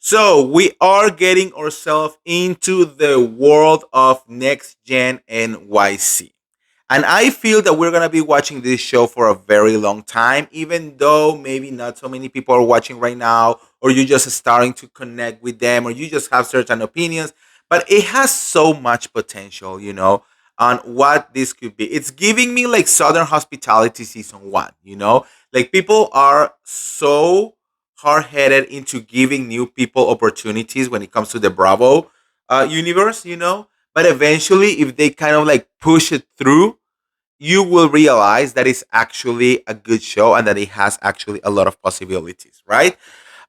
So we are getting ourselves into the world of Next Gen NYC. And I feel that we're going to be watching this show for a very long time, even though maybe not so many people are watching right now, or you're just starting to connect with them, or you just have certain opinions. But it has so much potential, on what this could be. It's giving me like Southern Hospitality season one, like people are so hard headed into giving new people opportunities when it comes to the Bravo universe, But eventually, if they kind of like push it through, you will realize that it's actually a good show and that it has actually a lot of possibilities, right?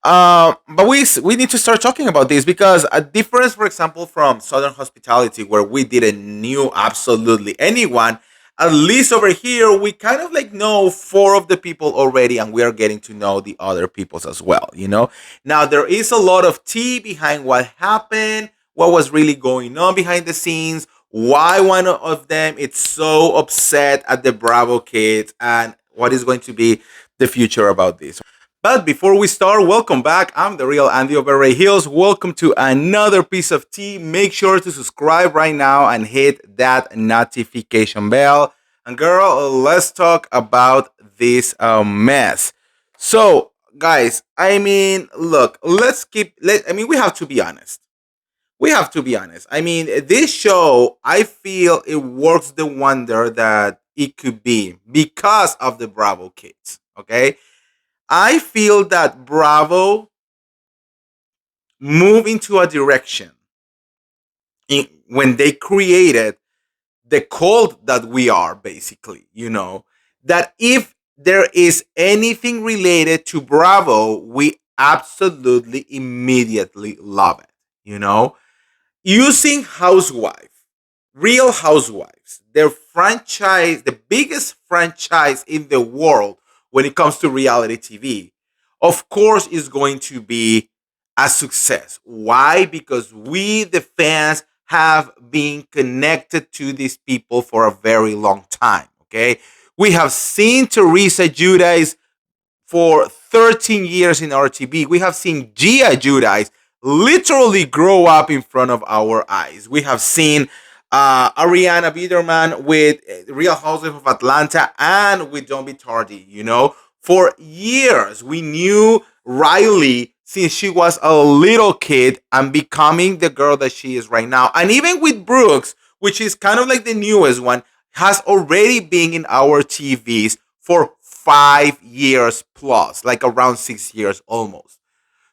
But we need to start talking about this because a difference, for example, from Southern Hospitality, where we didn't knew absolutely anyone, at least over here we kind of like know four of the people already, and we are getting to know the other peoples as well. Now there is a lot of tea behind what happened, what was really going on behind the scenes, why one of them is so upset at the Bravo kids, and what is going to be the future about this. But before we start, welcome back. I'm the real Andy of Ray Hills. Welcome to another piece of tea. Make sure to subscribe right now and hit that notification bell. And girl, let's talk about this mess. So, guys, look, we have to be honest. We have to be honest. This show, I feel it works the wonder that it could be because of the Bravo kids. Okay, I feel that Bravo moved into a direction when they created the cult that we are, basically, that if there is anything related to Bravo, we absolutely immediately love it, using Real Housewives, their franchise, the biggest franchise in the world when it comes to reality TV, of course, is going to be a success. Why? Because we, the fans, have been connected to these people for a very long time. Okay. We have seen Teresa Giudice for 13 years in RTV. We have seen Gia Giudice literally grow up in front of our eyes. We have seen Ariana Biedermann with Real Housewives of Atlanta and with Don't Be Tardy, For years, we knew Riley since she was a little kid and becoming the girl that she is right now. And even with Brooks, which is kind of like the newest one, has already been in our TVs for 5 years plus, like around 6 years almost.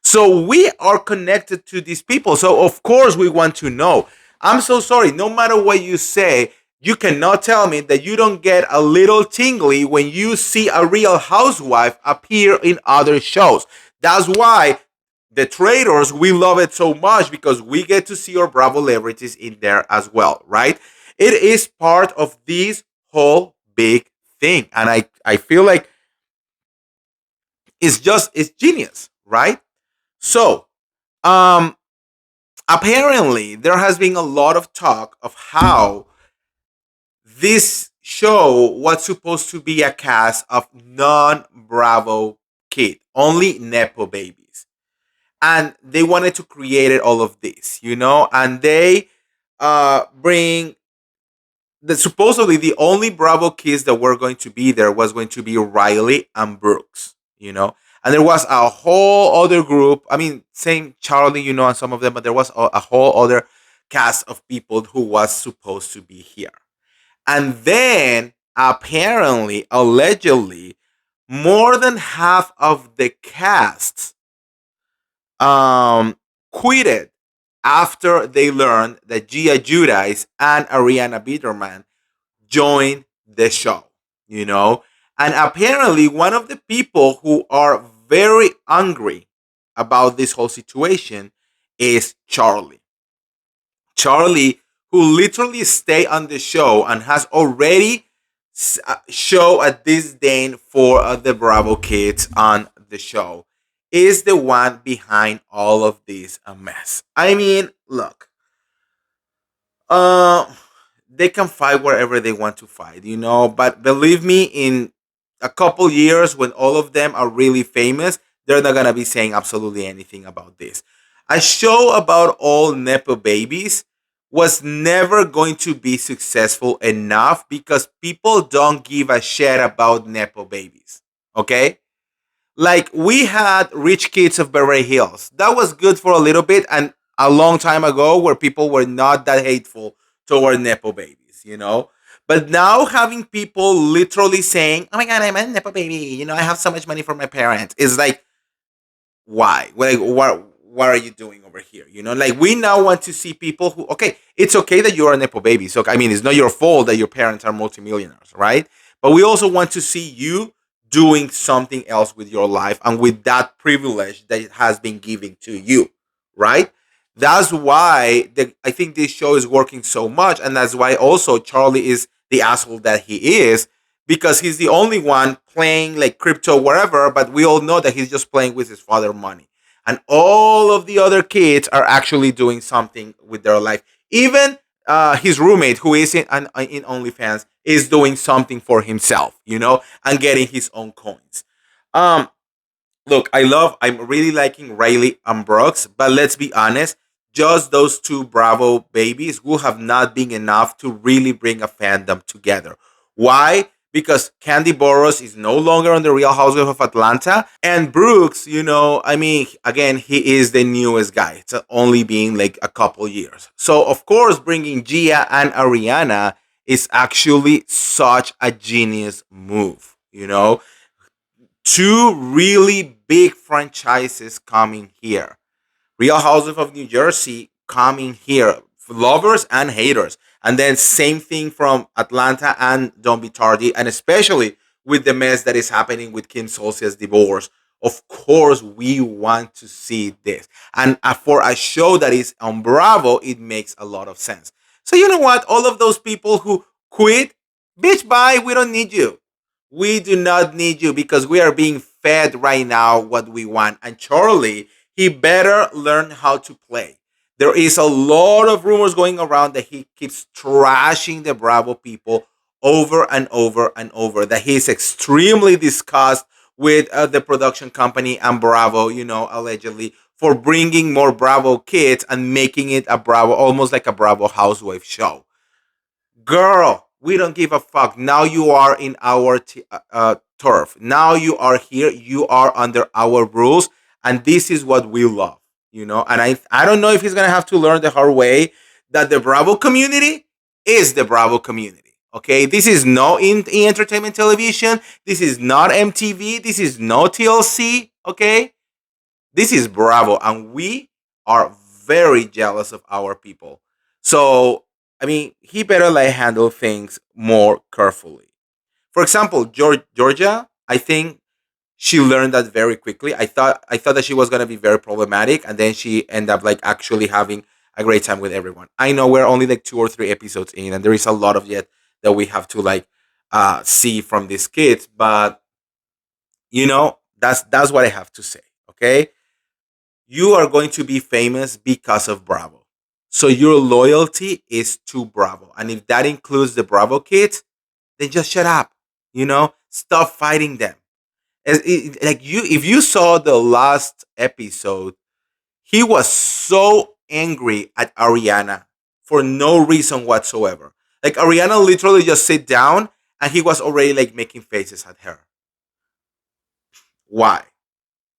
So we are connected to these people. So of course we want to know. I'm so sorry. No matter what you say, you cannot tell me that you don't get a little tingly when you see a Real Housewife appear in other shows. That's why the traders, we love it so much because we get to see our Bravo celebrities in there as well, right? It is part of this whole big thing. And I feel like it's genius, right? So, um, apparently there has been a lot of talk of how this show was supposed to be a cast of non-Bravo kids, only Nepo babies. And they wanted to create all of this, and they bring supposedly the only Bravo kids that were going to be there was going to be Riley and Brooks, and there was a whole other group. I mean, same Charlie, and some of them, but there was a whole other cast of people who was supposed to be here. And then apparently, allegedly, more than half of the cast quitted after they learned that Gia Giudice and Ariana Biedermann joined the show, And apparently, one of the people who are very angry about this whole situation is Charlie. Charlie, who literally stayed on the show and has already show a disdain for the Bravo kids on the show, is the one behind all of this mess. Look, uh, they can fight wherever they want to fight, But believe me, in a couple years, when all of them are really famous, they're not gonna be saying absolutely anything about this. A show about all Nepo babies was never going to be successful enough because people don't give a shit about Nepo babies. Okay? Like we had Rich Kids of Beverly Hills. That was good for a little bit and a long time ago where people were not that hateful toward Nepo babies, you know? But now having people literally saying, oh my God, I'm a Nepo baby. You know, I have so much money for my parents. Is like, why? Like, what are you doing over here? You know, like we now want to see people who, okay, it's okay that you're a Nepo baby. So, I mean, it's not your fault that your parents are multimillionaires, right? But we also want to see you doing something else with your life and with that privilege that has been given to you, right? That's why I think this show is working so much. And that's why also Charlie is the asshole that he is because he's the only one playing like crypto, whatever. But we all know that he's just playing with his father money. And all of the other kids are actually doing something with their life. Even his roommate, who is in OnlyFans, is doing something for himself, you know, and getting his own coins. Um, Look, I'm really liking Riley and Brooks, but let's be honest, just those two Bravo babies will have not been enough to really bring a fandom together. Why? Because Candy Burroughs is no longer on the Real Housewives of Atlanta, and Brooks, you know, I mean, again, he is the newest guy. It's only been like a couple years. So, of course, bringing Gia and Ariana is actually such a genius move, you know? Two really big franchises coming here. Real Housewives of New Jersey coming here, lovers and haters. And then same thing from Atlanta and Don't Be Tardy, and especially with the mess that is happening with Kim Solcia's divorce. Of course, we want to see this. And for a show that is on Bravo, it makes a lot of sense. So you know what? All of those people who quit, bitch, bye, we don't need you. We do not need you because we are being fed right now what we want. And Charlie, he better learn how to play. There is a lot of rumors going around that he keeps trashing the Bravo people over and over and over, that he's extremely disgusted with the production company and Bravo, you know, allegedly, for bringing more Bravo kids and making it a Bravo, almost like a Bravo housewife show. Girl, we don't give a fuck. Now you are in our turf. Now you are here. You are under our rules. And this is what we love, you know? And I don't know if he's going to have to learn the hard way that the Bravo community is the Bravo community. Okay? This is not in entertainment television. This is not MTV. This is not TLC. Okay? This is Bravo. And we are very jealous of our people. So, I mean, he better like handle things more carefully. For example, Georgia, I think she learned that very quickly. I thought that she was gonna be very problematic, and then she ended up like actually having a great time with everyone. I know we're only like 2 or 3 episodes in, and there is a lot of yet that we have to like see from these kids. But you know, that's what I have to say. Okay, you are going to be famous because of Bravo. So your loyalty is to Bravo. And if that includes the Bravo kids, then just shut up. You know, stop fighting them. Like you, if you saw the last episode, he was so angry at Ariana for no reason whatsoever. Like Ariana literally just sit down and he was already like making faces at her. Why?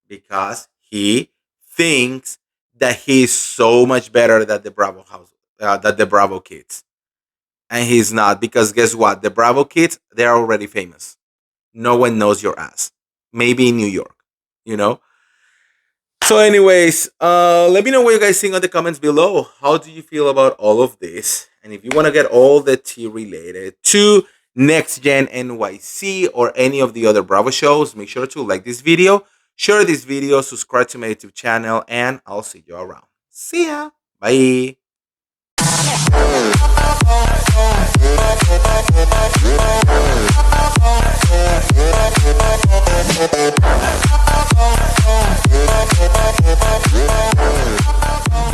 Because he thinks that he's so much better than the Bravo house, than the Bravo kids, and he's not. Because guess what? The Bravo kids, they're already famous. No one knows your ass. Maybe in New York, you know. So, anyways, let me know what you guys think on the comments below. How do you feel about all of this? And if you want to get all the tea related to Next Gen NYC or any of the other Bravo shows, make sure to like this video, share this video, subscribe to my YouTube channel, and I'll see you around. See ya. Bye.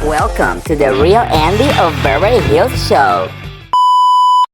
Welcome to the Real Andy of Beverly Hills Show.